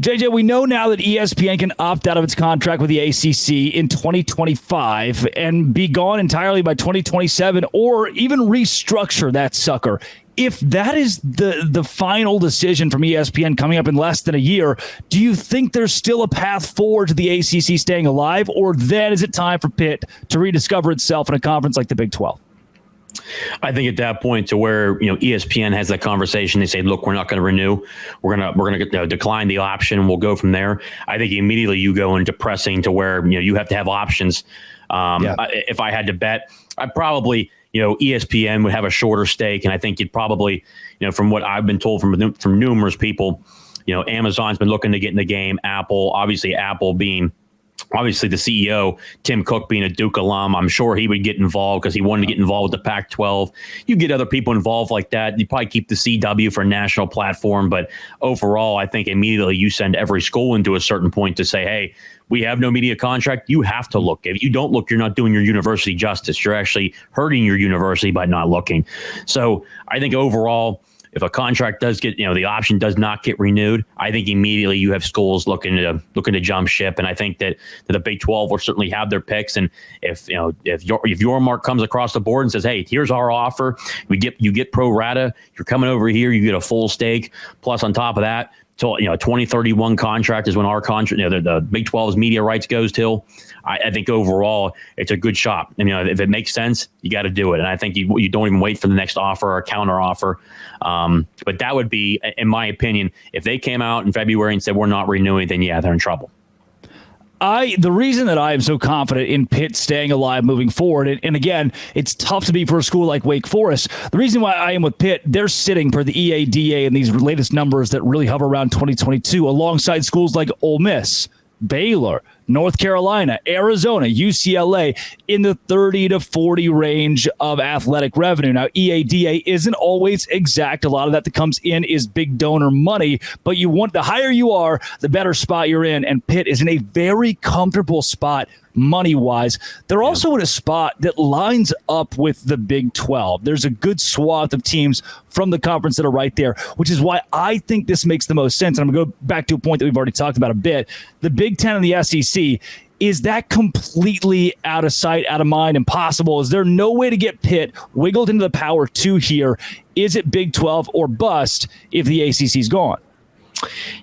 JJ, we know now that ESPN can opt out of its contract with the ACC in 2025 and be gone entirely by 2027, or even restructure that sucker. If that is the final decision from ESPN coming up in less than a year, do you think there's still a path forward to the ACC staying alive, or then is it time for Pitt to rediscover itself in a conference like the Big 12? I think at that point to where, ESPN has that conversation, they say, look, we're not going to renew. We're going to decline the option and we'll go from there. I think immediately you go into pressing to where, you have to have options. If I had to bet, I'd probably, ESPN would have a shorter stake. And I think you'd probably, from what I've been told from numerous people, Amazon's been looking to get in the game. Apple being obviously the CEO, Tim Cook, being a Duke alum, I'm sure he would get involved because he wanted to get involved with the Pac-12. You get other people involved like that. You probably keep the CW for a national platform. But overall, I think immediately you send every school into a certain point to say, hey, we have no media contract. You have to look. If you don't look, you're not doing your university justice. You're actually hurting your university by not looking. So I think overall, if a contract does get, the option does not get renewed, I think immediately you have schools looking to jump ship. And I think that the Big 12 will certainly have their picks. And if your mark comes across the board and says, hey, here's our offer, you get pro rata, you're coming over here, you get a full stake. Plus on top of that, till 2031 contract is when our contract, the Big 12's media rights goes till. I think overall it's a good shot. And if it makes sense, you got to do it. And I think you don't even wait for the next offer or counter offer. But that would be, in my opinion, if they came out in February and said we're not renewing, then yeah, they're in trouble. The reason that I am so confident in Pitt staying alive moving forward, and again, it's tough to be for a school like Wake Forest. The reason why I am with Pitt, they're sitting per the EADA and these latest numbers that really hover around 2022 alongside schools like Ole Miss, Baylor, North Carolina, Arizona, UCLA in the 30 to 40 range of athletic revenue. Now, EADA isn't always exact. A lot of that comes in is big donor money, but the higher you are, the better spot you're in. And Pitt is in a very comfortable spot money-wise. They're also in a spot that lines up with the Big 12. There's a good swath of teams from the conference that are right there, which is why I think this makes the most sense. And I'm going to go back to a point that we've already talked about a bit. The Big 10 and the SEC, is that completely out of sight, out of mind, impossible? Is there no way to get Pitt wiggled into the Power 2 here? Is it Big 12 or bust if the ACC is gone?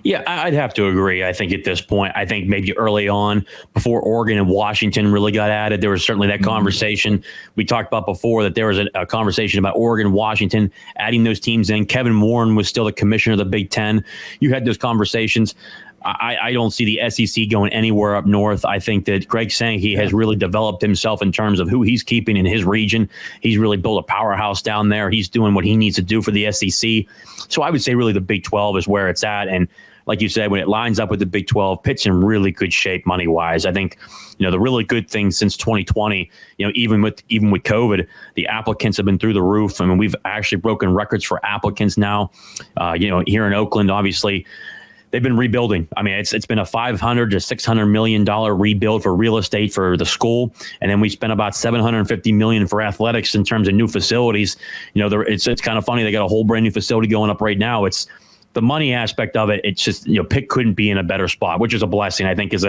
Yeah, I'd have to agree. I think at this point, I think maybe early on, before Oregon and Washington really got added, there was certainly that conversation we talked about before, that there was a conversation about Oregon and Washington adding those teams in. Kevin Warren was still the commissioner of the Big Ten. You had those conversations. I don't see the SEC going anywhere up north. I think that Greg Sankey has really developed himself in terms of who he's keeping in his region. He's really built a powerhouse down there. He's doing what he needs to do for the SEC. So I would say really the Big 12 is where it's at. And like you said, when it lines up with the Big 12, Pitt's in really good shape money-wise. I think, the really good thing since 2020, even with COVID, the applicants have been through the roof. I mean, we've actually broken records for applicants now. Here in Oakland, obviously, they've been rebuilding. I mean, it's been a $500 to $600 million rebuild for real estate for the school, and then we spent about $750 million for athletics in terms of new facilities. It's kind of funny. They got a whole brand new facility going up right now. It's the money aspect of it. It's just Pitt couldn't be in a better spot, which is a blessing. I think as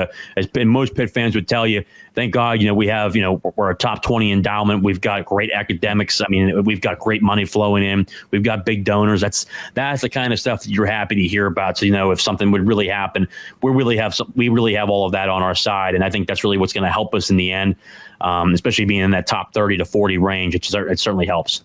most Pitt fans would tell you. Thank God, we have we're a top 20 endowment. We've got great academics. I mean, we've got great money flowing in. We've got big donors. That's the kind of stuff that you're happy to hear about. So if something would really happen, we really have all of that on our side, and I think that's really what's going to help us in the end, especially being in that top 30 to 40 range. It certainly helps.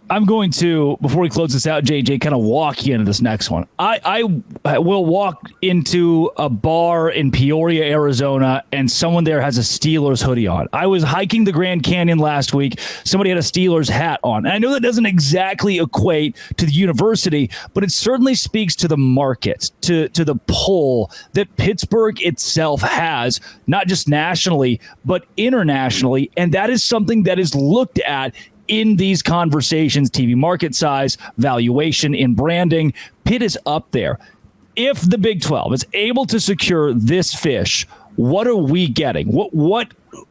I'm going to, before we close this out, JJ, kind of walk you into this next one. I will walk into a bar in Peoria, Arizona, and someone there has a Steelers hoodie on. I was hiking the Grand Canyon last week. Somebody had a Steelers hat on. And I know that doesn't exactly equate to the university, but it certainly speaks to the market, to the pull that Pittsburgh itself has, not just nationally, but internationally. And that is something that is looked at in these conversations: TV market size, valuation, in branding. Pitt is up there. If the Big 12 is able to secure this fish, what are we getting?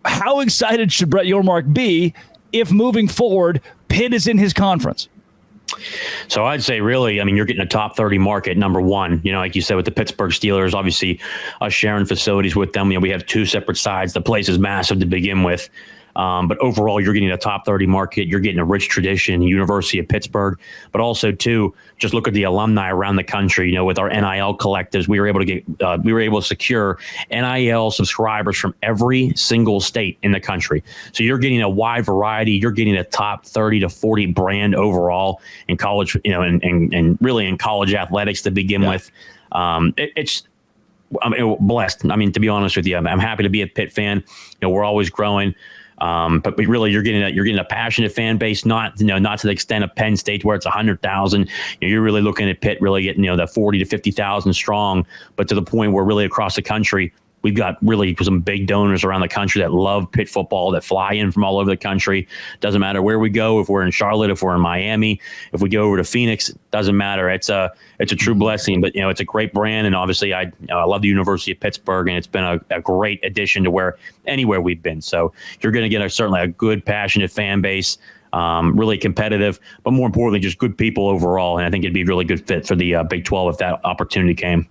How excited should Brett Yormark be if moving forward, Pitt is in his conference? So I'd say really, I mean, you're getting a top 30 market, number one, like you said, with the Pittsburgh Steelers, obviously us sharing facilities with them. We have two separate sides. The place is massive to begin with. But overall, you're getting a top 30 market. You're getting a rich tradition, University of Pittsburgh, but also too, just look at the alumni around the country. With our NIL collectives, we were able to secure NIL subscribers from every single state in the country. So you're getting a wide variety. You're getting a top 30 to 40 brand overall in college, and really in college athletics to begin with. I'm blessed. I mean, to be honest with you, I'm happy to be a Pitt fan. We're always growing. But really, you're getting a passionate fan base, not to the extent of Penn State where it's 100,000. You're really looking at Pitt really getting the 40 to 50,000 strong, but to the point where really across the country, we've got really some big donors around the country that love Pitt football, that fly in from all over the country. Doesn't matter where we go, if we're in Charlotte, if we're in Miami, if we go over to Phoenix, doesn't matter. It's a true blessing, but it's a great brand. And obviously I love the University of Pittsburgh, and it's been a great addition to anywhere we've been. So you're going to get certainly a good, passionate fan base. Really competitive, but more importantly, just good people overall. And I think it'd be a really good fit for the Big 12 if that opportunity came.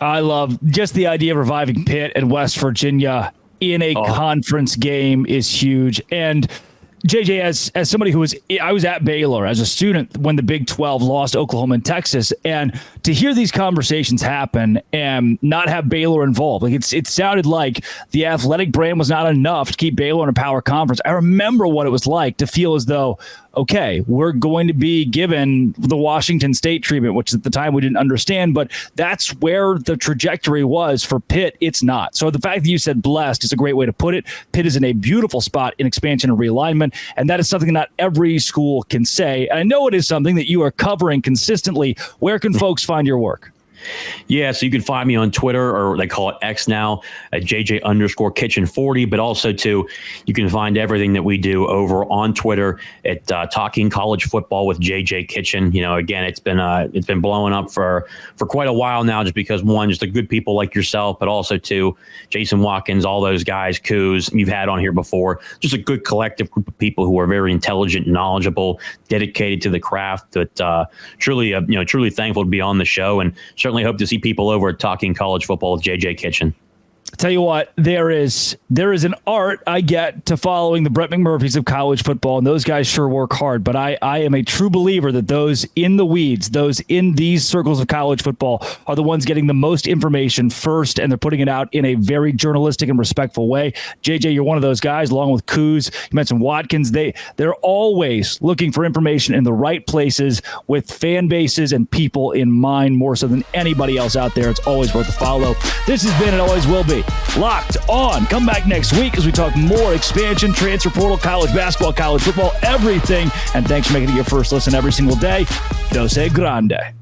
I love just the idea of reviving Pitt and West Virginia in a conference game is huge. And JJ, as somebody I was at Baylor as a student when the Big 12 lost Oklahoma and Texas, and to hear these conversations happen and not have Baylor involved, it sounded like the athletic brand was not enough to keep Baylor in a power conference. I remember what it was like to feel as though, okay, we're going to be given the Washington State treatment, which at the time we didn't understand, but that's where the trajectory was for Pitt. It's not. So the fact that you said blessed is a great way to put it. Pitt is in a beautiful spot in expansion and realignment, and that is something not every school can say. And I know it is something that you are covering consistently. Where can folks find your work? Yeah, so you can find me on Twitter, or they call it X now, at JJ_Kitchen40. But also, too, you can find everything that we do over on Twitter at Talking College Football with JJ Kitchen. Again, it's been blowing up for quite a while now, just because, one, just the good people like yourself, but also, two, Jason Watkins, all those guys, Coos, you've had on here before. Just a good collective group of people who are very intelligent, knowledgeable, dedicated to the craft. That truly thankful to be on the show, and certainly hope to see people over at Talking College Football with JJ Kitchen. Tell you what, there is an art I get to following the Brett McMurphys of college football, and those guys sure work hard. But I am a true believer that those in the weeds, those in these circles of college football, are the ones getting the most information first, and they're putting it out in a very journalistic and respectful way. JJ, you're one of those guys, along with Coos. You mentioned Watkins. They're always looking for information in the right places with fan bases and people in mind, more so than anybody else out there. It's always worth a follow. This has been and always will be Locked On. Come back next week as we talk more expansion, transfer portal, college basketball, college football, everything. And thanks for making it your first listen every single day. Dose Grande.